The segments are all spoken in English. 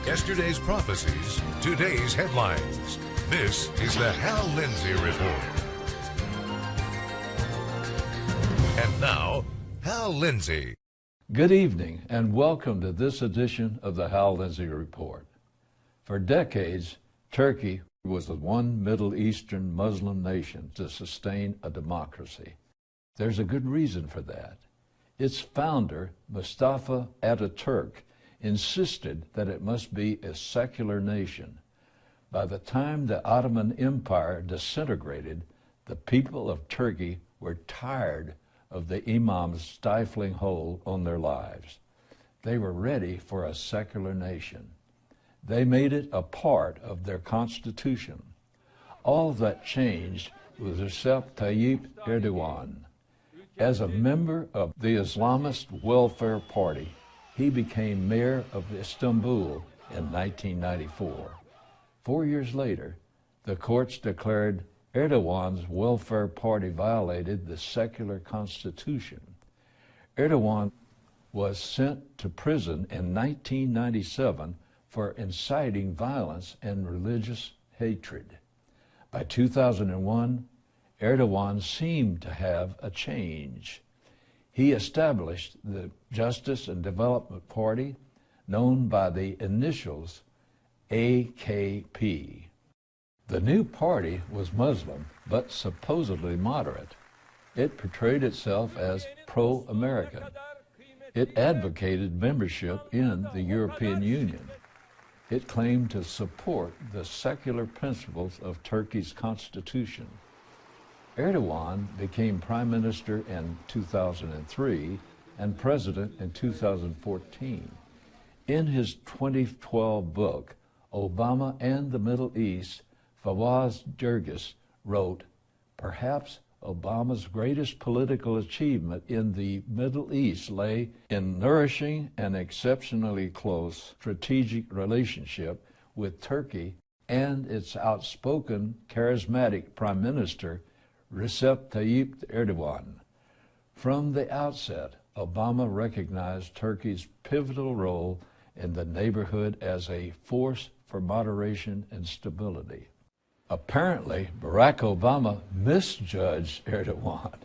Yesterday's prophecies, today's headlines. This is the Hal Lindsey Report. And now, Hal Lindsey. Good evening, and welcome to this edition of the Hal Lindsey Report. For decades, Turkey was the one Middle Eastern Muslim nation to sustain a democracy. There's a good reason for that. Its founder, Mustafa Ataturk, insisted that it must be a secular nation. By the time the Ottoman Empire disintegrated, the people of Turkey were tired of the imam's stifling hold on their lives. They were ready for a secular nation. They made it a part of their constitution. All that changed with Recep Tayyip Erdogan. As a member of the Islamist Welfare Party, he became mayor of Istanbul in 1994. 4 years later, the courts declared Erdogan's welfare party violated the secular constitution. Erdogan was sent to prison in 1997 for inciting violence and religious hatred. By 2001, Erdogan seemed to have a change. He established the Justice and Development Party, known by the initials AKP. The new party was Muslim, but supposedly moderate. It portrayed itself as pro-American. It advocated membership in the European Union. It claimed to support the secular principles of Turkey's constitution. Erdogan became prime minister in 2003 and president in 2014. In his 2012 book, Obama and the Middle East, Fawaz Gerges wrote, "Perhaps Obama's greatest political achievement in the Middle East lay in nourishing an exceptionally close strategic relationship with Turkey and its outspoken, charismatic prime minister, Recep Tayyip Erdogan." From the outset, Obama recognized Turkey's pivotal role in the neighborhood as a force for moderation and stability. Apparently, Barack Obama misjudged Erdogan.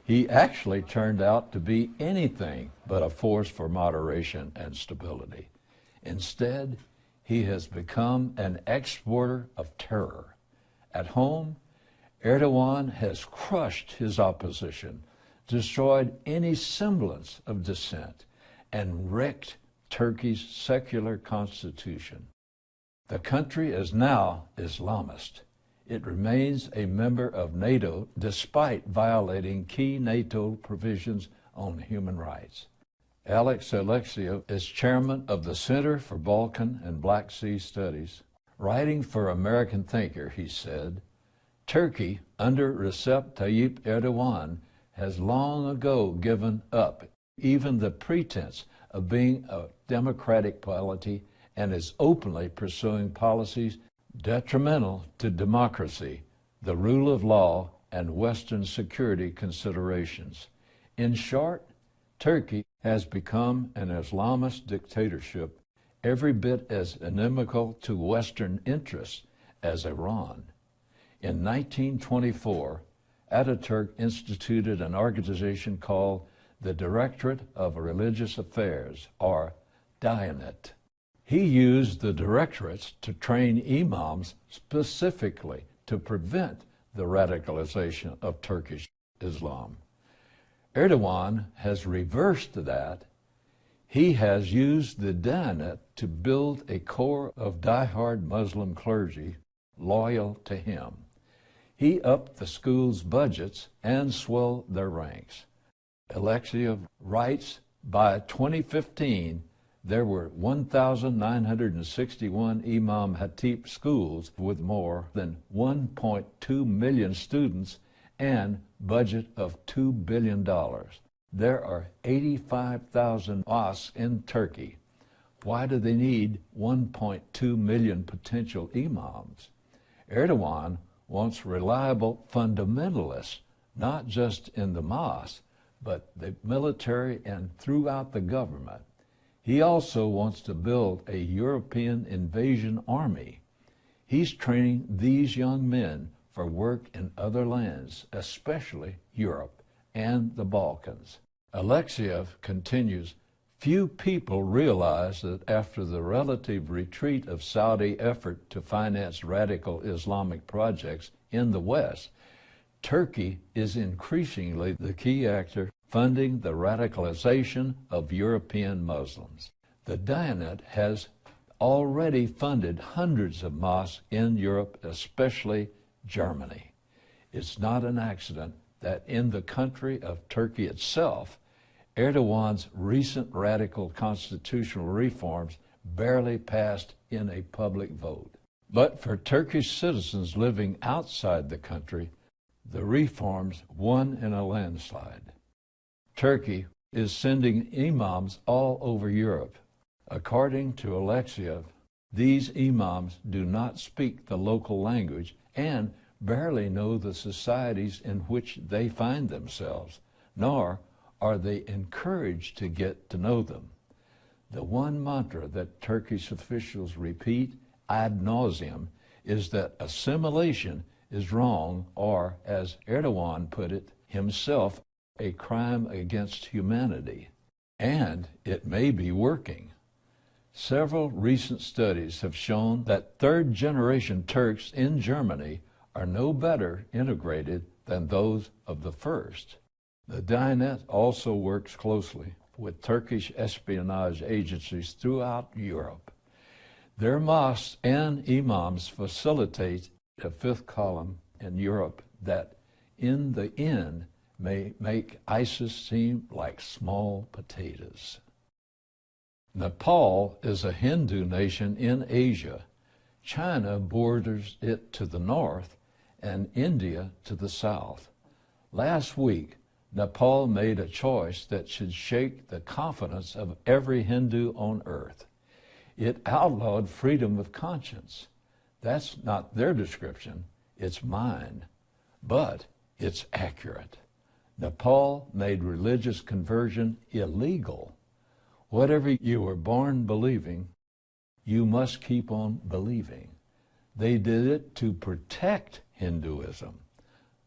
He actually turned out to be anything but a force for moderation and stability. Instead, he has become an exporter of terror. At home, Erdogan has crushed his opposition, destroyed any semblance of dissent, and wrecked Turkey's secular constitution. The country is now Islamist. It remains a member of NATO despite violating key NATO provisions on human rights. Alex Alexiev is chairman of the Center for Balkan and Black Sea Studies. Writing for American Thinker, he said, "Turkey, under Recep Tayyip Erdogan, has long ago given up even the pretense of being a democratic polity and is openly pursuing policies detrimental to democracy, the rule of law, and Western security considerations. In short, Turkey has become an Islamist dictatorship every bit as inimical to Western interests as Iran." In 1924, Ataturk instituted an organization called the Directorate of Religious Affairs, or Diyanet. He used the directorates to train imams specifically to prevent the radicalization of Turkish Islam. Erdogan has reversed that. He has used the Diyanet to build a core of diehard Muslim clergy loyal to him. He upped the school's budgets and swelled their ranks. Alexiev writes, by 2015, there were 1,961 Imam Hatip schools with more than 1.2 million students and budget of $2 billion. There are 85,000 mosques in Turkey. Why do they need 1.2 million potential imams? Erdogan wants reliable fundamentalists, not just in the mosque, but the military and throughout the government. He also wants to build a European invasion army. He's training these young men for work in other lands, especially Europe and the Balkans. Alexiev continues, few people realize that after the relative retreat of Saudi effort to finance radical Islamic projects in the West, Turkey is increasingly the key actor funding the radicalization of European Muslims. The Diyanet has already funded hundreds of mosques in Europe, especially Germany. It's not an accident that in the country of Turkey itself, Erdogan's recent radical constitutional reforms barely passed in a public vote. But for Turkish citizens living outside the country, the reforms won in a landslide. Turkey is sending imams all over Europe. According to Alexiev, these imams do not speak the local language and barely know the societies in which they find themselves, nor are they encouraged to get to know them. The one mantra that Turkish officials repeat ad nauseum is that assimilation is wrong, or, as Erdogan put it himself, a crime against humanity. And it may be working. Several recent studies have shown that third-generation Turks in Germany are no better integrated than those of the first. The Diyanet also works closely with Turkish espionage agencies throughout Europe. Their mosques and imams facilitate a fifth column in Europe that, in the end, may make ISIS seem like small potatoes. Nepal is a Hindu nation in Asia. China borders it to the north and India to the south. Last week, Nepal made a choice that should shake the confidence of every Hindu on earth. It outlawed freedom of conscience. That's not their description, it's mine. But it's accurate. Nepal made religious conversion illegal. Whatever you were born believing, you must keep on believing. They did it to protect Hinduism.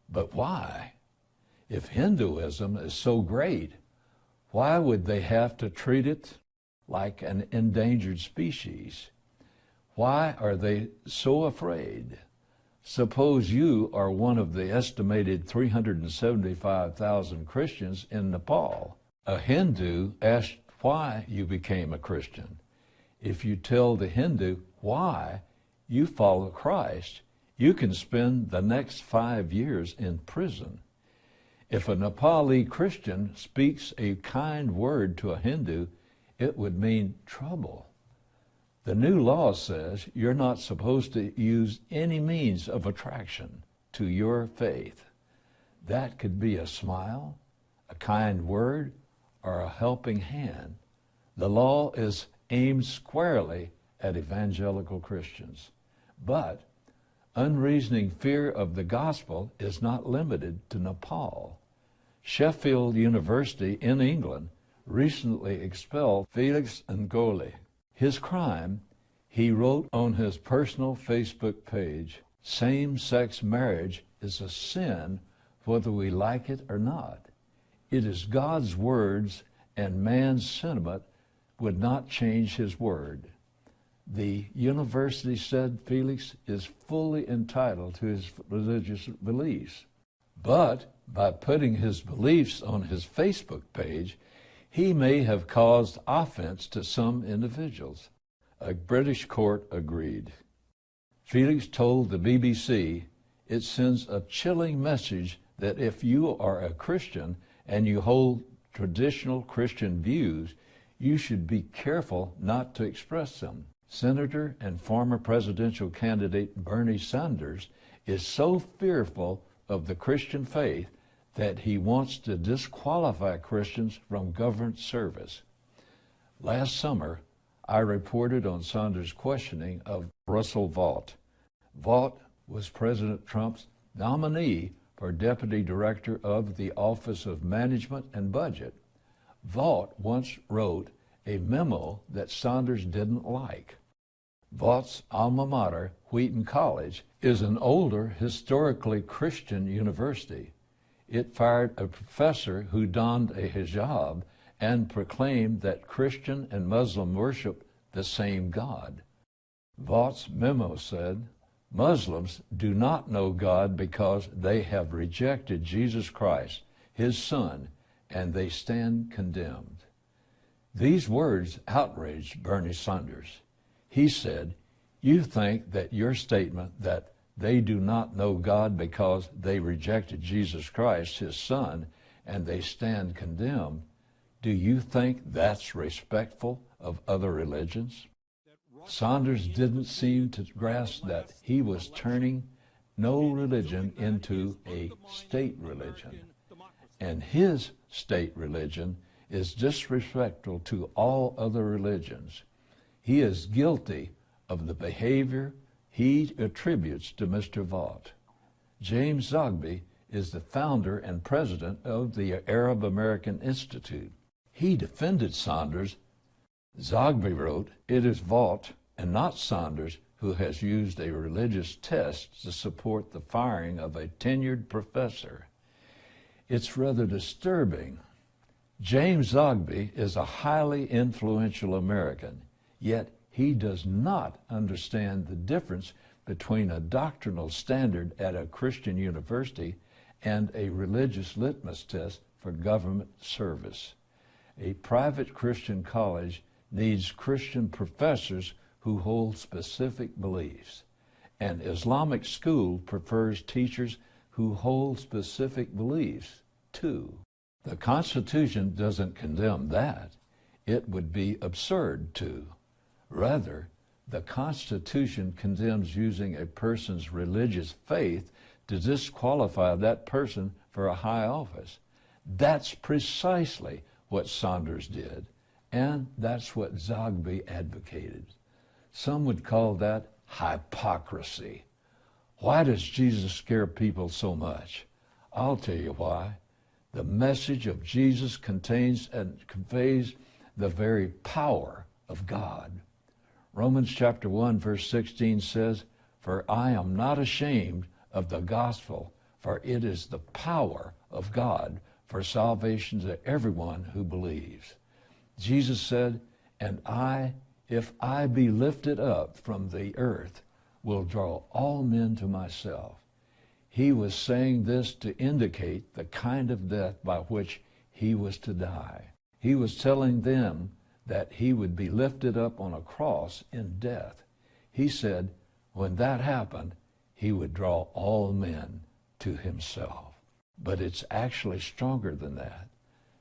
But why? If Hinduism is so great, why would they have to treat it like an endangered species? Why are they so afraid? Suppose you are one of the estimated 375,000 Christians in Nepal. A Hindu asked why you became a Christian. If you tell the Hindu why you follow Christ, you can spend the next 5 years in prison. If a Nepali Christian speaks a kind word to a Hindu, it would mean trouble. The new law says you're not supposed to use any means of attraction to your faith. That could be a smile, a kind word, or a helping hand. The law is aimed squarely at evangelical Christians. But unreasoning fear of the gospel is not limited to Nepal. Sheffield University in England recently expelled Felix Ngoli. His crime, he wrote on his personal Facebook page, same-sex marriage is a sin whether we like it or not. It is God's words, and man's sentiment would not change his word. The university said Felix is fully entitled to his religious beliefs. But by putting his beliefs on his Facebook page, he may have caused offense to some individuals. A British court agreed. Felix told the BBC it sends a chilling message that if you are a Christian and you hold traditional Christian views, you should be careful not to express them. Senator and former presidential candidate Bernie Sanders is so fearful of the Christian faith that he wants to disqualify Christians from government service. Last summer, I reported on Sanders' questioning of Russell Vought. Vought was President Trump's nominee for Deputy Director of the Office of Management and Budget. Vought once wrote a memo that Saunders didn't like. Vaught's alma mater, Wheaton College, is an older, historically Christian university. It fired a professor who donned a hijab and proclaimed that Christian and Muslim worship the same God. Vaught's memo said, "Muslims do not know God because they have rejected Jesus Christ, his Son, and they stand condemned." These words outraged Bernie Sanders. He said, "You think that your statement that they do not know God because they rejected Jesus Christ, his Son, and they stand condemned, do you think that's respectful of other religions?" Saunders didn't seem to grasp that he was turning no religion into a state religion, and his state religion is disrespectful to all other religions. He is guilty of the behavior he attributes to Mr. Vaught. James Zogby is the founder and president of the Arab American Institute. He defended Saunders. Zogby wrote, "It is Vaught and not Saunders who has used a religious test to support the firing of a tenured professor." It's rather disturbing. James Zogby is a highly influential American, yet he does not understand the difference between a doctrinal standard at a Christian university and a religious litmus test for government service. A private Christian college needs Christian professors who hold specific beliefs. An Islamic school prefers teachers who hold specific beliefs, too. The Constitution doesn't condemn that. It would be absurd to. Rather, the Constitution condemns using a person's religious faith to disqualify that person for a high office. That's precisely what Saunders did, and that's what Zogby advocated. Some would call that hypocrisy. Why does Jesus scare people so much? I'll tell you why. The message of Jesus contains and conveys the very power of God. Romans chapter 1, verse 16 says, "For I am not ashamed of the gospel, for it is the power of God for salvation to everyone who believes." Jesus said, "And I, if I be lifted up from the earth, will draw all men to myself." He was saying this to indicate the kind of death by which he was to die. He was telling them that he would be lifted up on a cross in death. He said when that happened, he would draw all men to himself. But it's actually stronger than that.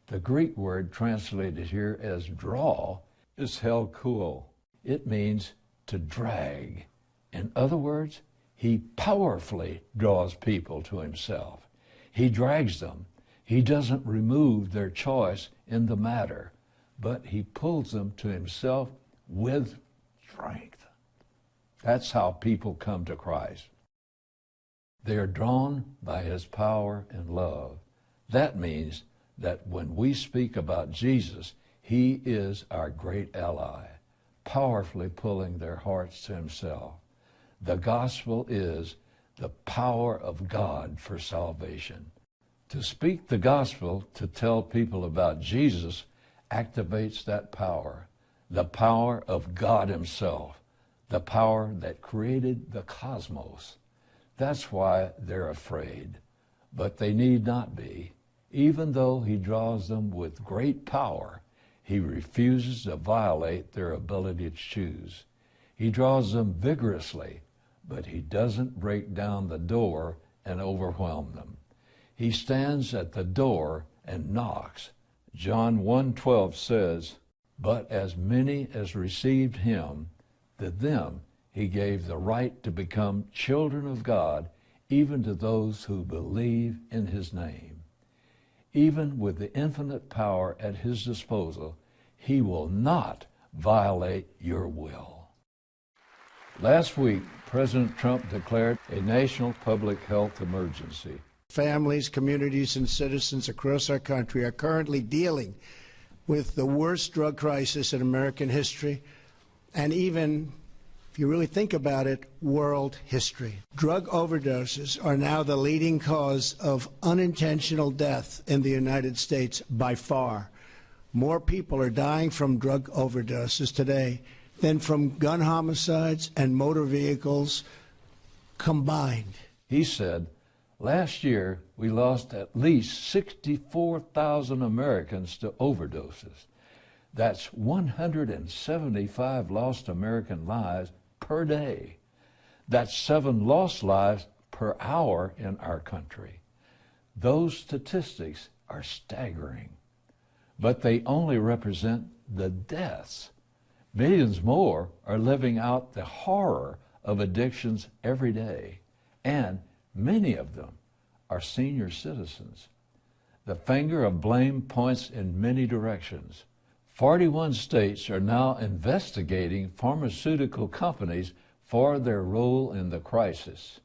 The Greek word translated here as draw is helkuo. It means to drag. In other words, he powerfully draws people to himself. He drags them. He doesn't remove their choice in the matter, but he pulls them to himself with strength. That's how people come to Christ. They are drawn by his power and love. That means that when we speak about Jesus, he is our great ally, powerfully pulling their hearts to himself. The gospel is the power of God for salvation. To speak the gospel, to tell people about Jesus, activates that power, the power of God himself, the power that created the cosmos. That's why they're afraid, but they need not be. Even though he draws them with great power, he refuses to violate their ability to choose. He draws them vigorously, but he doesn't break down the door and overwhelm them. He stands at the door and knocks. John 1:12 says, "But as many as received him, to them he gave the right to become children of God, even to those who believe in his name." Even with the infinite power at his disposal, he will not violate your will. Last week, President Trump declared a national public health emergency. Families, communities, and citizens across our country are currently dealing with the worst drug crisis in American history, and even, if you really think about it, world history. Drug overdoses are now the leading cause of unintentional death in the United States by far. More people are dying from drug overdoses today than from gun homicides and motor vehicles combined. He said, last year we lost at least 64,000 Americans to overdoses. That's 175 lost American lives per day. That's 7 lost lives per hour in our country. Those statistics are staggering, but they only represent the deaths. Millions more are living out the horror of addictions every day, and many of them are senior citizens. The finger of blame points in many directions. 41 states are now investigating pharmaceutical companies for their role in the crisis.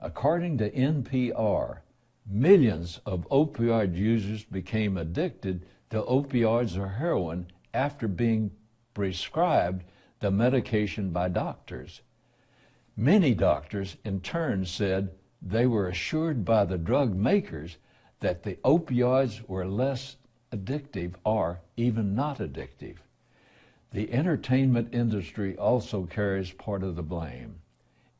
According to NPR, millions of opioid users became addicted to opioids or heroin after being prescribed the medication by doctors. Many doctors in turn said they were assured by the drug makers that the opioids were less addictive or even not addictive. The entertainment industry also carries part of the blame.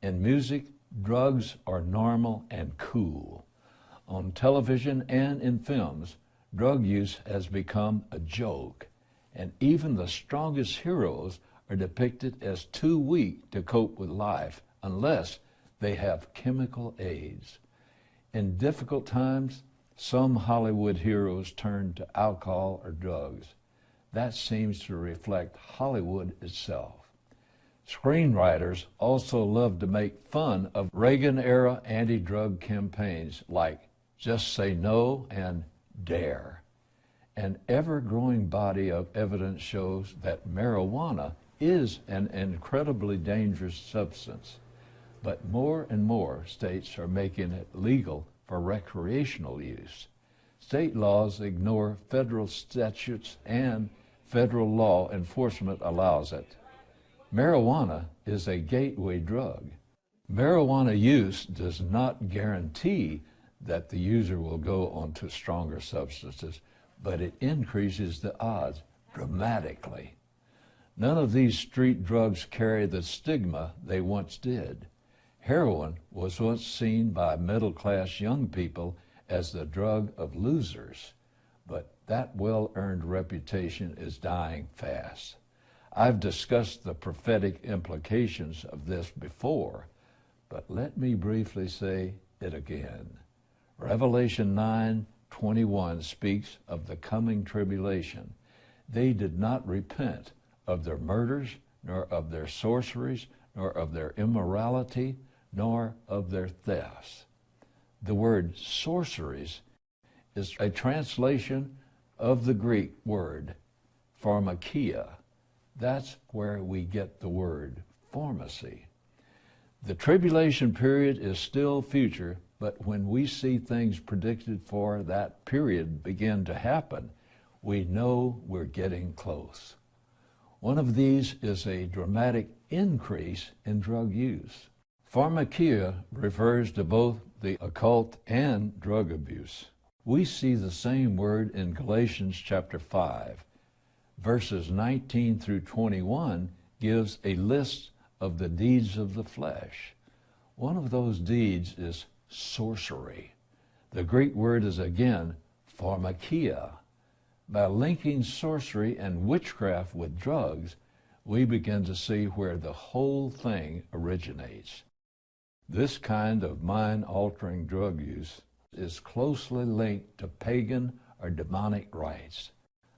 In music, drugs are normal and cool. On television and in films, drug use has become a joke, and even the strongest heroes are depicted as too weak to cope with life unless they have chemical aids. In difficult times, some Hollywood heroes turn to alcohol or drugs. That seems to reflect Hollywood itself. Screenwriters also love to make fun of Reagan-era anti-drug campaigns like Just Say No and Dare. An ever-growing body of evidence shows that marijuana is an incredibly dangerous substance, but more and more states are making it legal for recreational use. State laws ignore federal statutes, and federal law enforcement allows it. Marijuana is a gateway drug. Marijuana use does not guarantee that the user will go on to stronger substances, but it increases the odds dramatically. None of these street drugs carry the stigma they once did. Heroin was once seen by middle-class young people as the drug of losers, but that well-earned reputation is dying fast. I've discussed the prophetic implications of this before, but let me briefly say it again. Revelation 9:21 speaks of the coming tribulation. They did not repent of their murders, nor of their sorceries, nor of their immorality, nor of their thefts. The word sorceries is a translation of the Greek word pharmakia. That's where we get the word pharmacy. The tribulation period is still future, but when we see things predicted for that period begin to happen, we know we're getting close. One of these is a dramatic increase in drug use. Pharmakia refers to both the occult and drug abuse. We see the same word in Galatians chapter 5. Verses 19 through 21 gives a list of the deeds of the flesh. One of those deeds is sorcery. The Greek word is again pharmakia. By linking sorcery and witchcraft with drugs, we begin to see where the whole thing originates. This kind of mind-altering drug use is closely linked to pagan or demonic rites.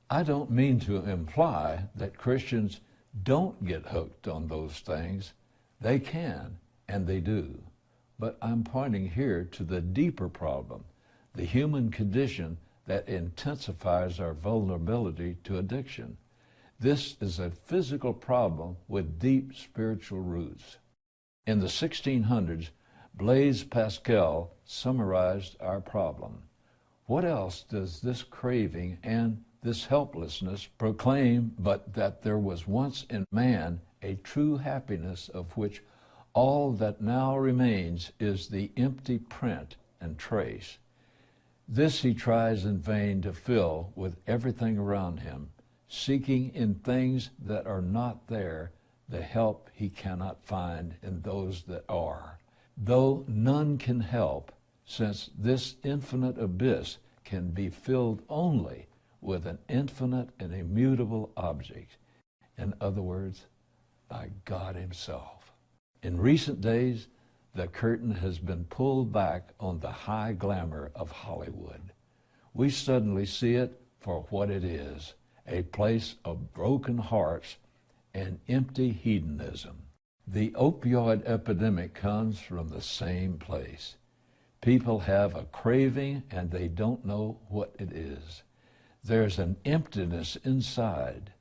I don't mean to imply that Christians don't get hooked on those things. They can, and they do. But I'm pointing here to the deeper problem, the human condition that intensifies our vulnerability to addiction. This is a physical problem with deep spiritual roots. In the 1600s, Blaise Pascal summarized our problem. What else does this craving and this helplessness proclaim but that there was once in man a true happiness of which all that now remains is the empty print and trace. This he tries in vain to fill with everything around him, seeking in things that are not there the help he cannot find in those that are. Though none can help, since this infinite abyss can be filled only with an infinite and immutable object. In other words, by God himself. In recent days, the curtain has been pulled back on the high glamour of Hollywood. We suddenly see it for what it is, a place of broken hearts and empty hedonism. The opioid epidemic comes from the same place. People have a craving and they don't know what it is. There's an emptiness inside.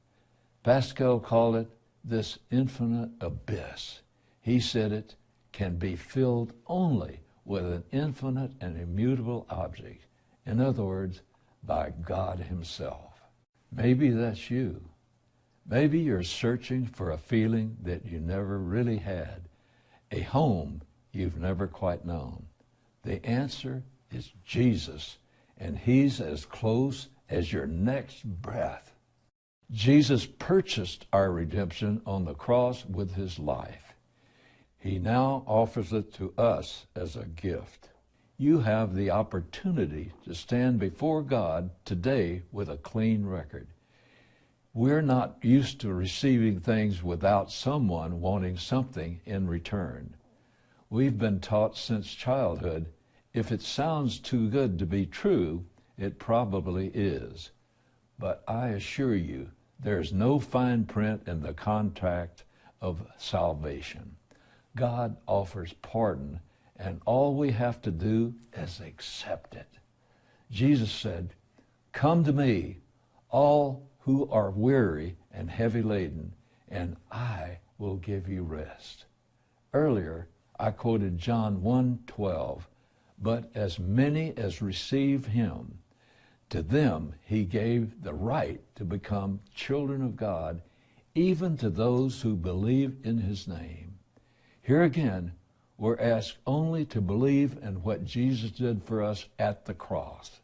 Pascal called it this infinite abyss. He said it can be filled only with an infinite and immutable object. In other words, by God himself. Maybe that's you. Maybe you're searching for a feeling that you never really had, a home you've never quite known. The answer is Jesus, and he's as close as your next breath. Jesus purchased our redemption on the cross with his life. He now offers it to us as a gift. You have the opportunity to stand before God today with a clean record. We're not used to receiving things without someone wanting something in return. We've been taught since childhood, if it sounds too good to be true, it probably is. But I assure you, there's no fine print in the contract of salvation. God offers pardon, and all we have to do is accept it. Jesus said, "Come to me, all who are weary and heavy laden, and I will give you rest." Earlier, I quoted John 1:12, "But as many as receive him, to them he gave the right to become children of God, even to those who believe in his name." Here again, we're asked only to believe in what Jesus did for us at the cross.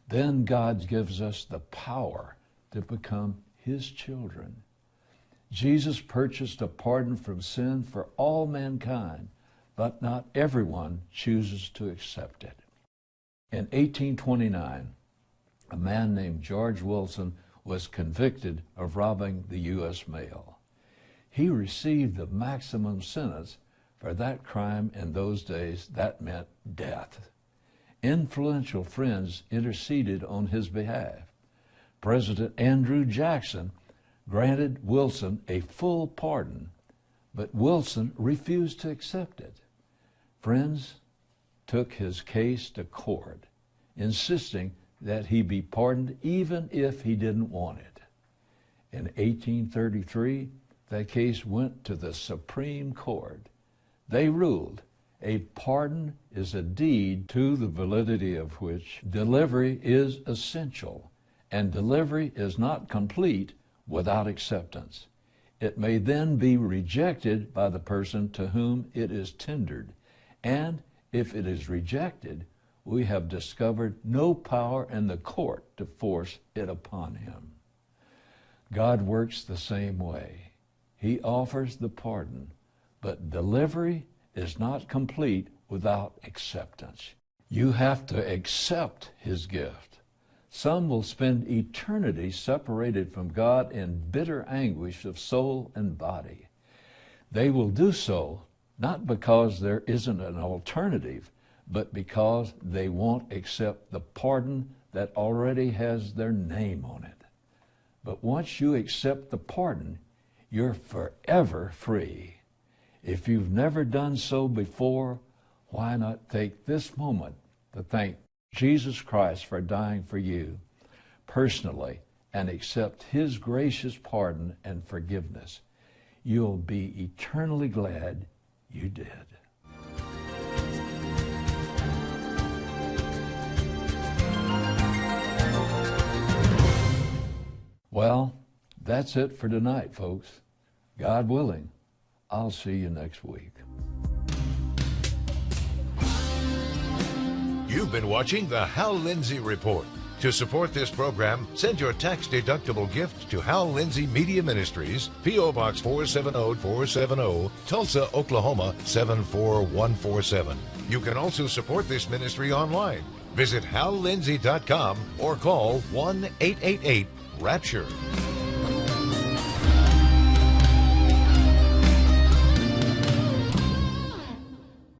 Then God gives us the power to become his children. Jesus purchased a pardon from sin for all mankind, but not everyone chooses to accept it. In 1829, a man named George Wilson was convicted of robbing the U.S. mail. He received the maximum sentence for that crime. In those days, that meant death. Influential friends interceded on his behalf. President Andrew Jackson granted Wilson a full pardon, but Wilson refused to accept it. Friends took his case to court, insisting that he be pardoned even if he didn't want it. In 1833, that case went to the Supreme Court. They ruled a pardon is a deed to the validity of which delivery is essential, and delivery is not complete without acceptance. It may then be rejected by the person to whom it is tendered, and if it is rejected, we have discovered no power in the court to force it upon him. God works the same way. He offers the pardon, but delivery is not complete without acceptance. You have to accept his gift. Some will spend eternity separated from God in bitter anguish of soul and body. They will do so not because there isn't an alternative, but because they won't accept the pardon that already has their name on it. But once you accept the pardon, you're forever free. If you've never done so before, why not take this moment to thank Jesus Christ for dying for you personally and accept his gracious pardon and forgiveness? You'll be eternally glad you did. Well, that's it for tonight, folks. God willing, I'll see you next week. You've been watching the Hal Lindsey Report. To support this program, send your tax-deductible gift to Hal Lindsey Media Ministries, P.O. Box 470-470, Tulsa, Oklahoma 74147. You can also support this ministry online. Visit hallindsey.com or call 1-888-RAPTURE.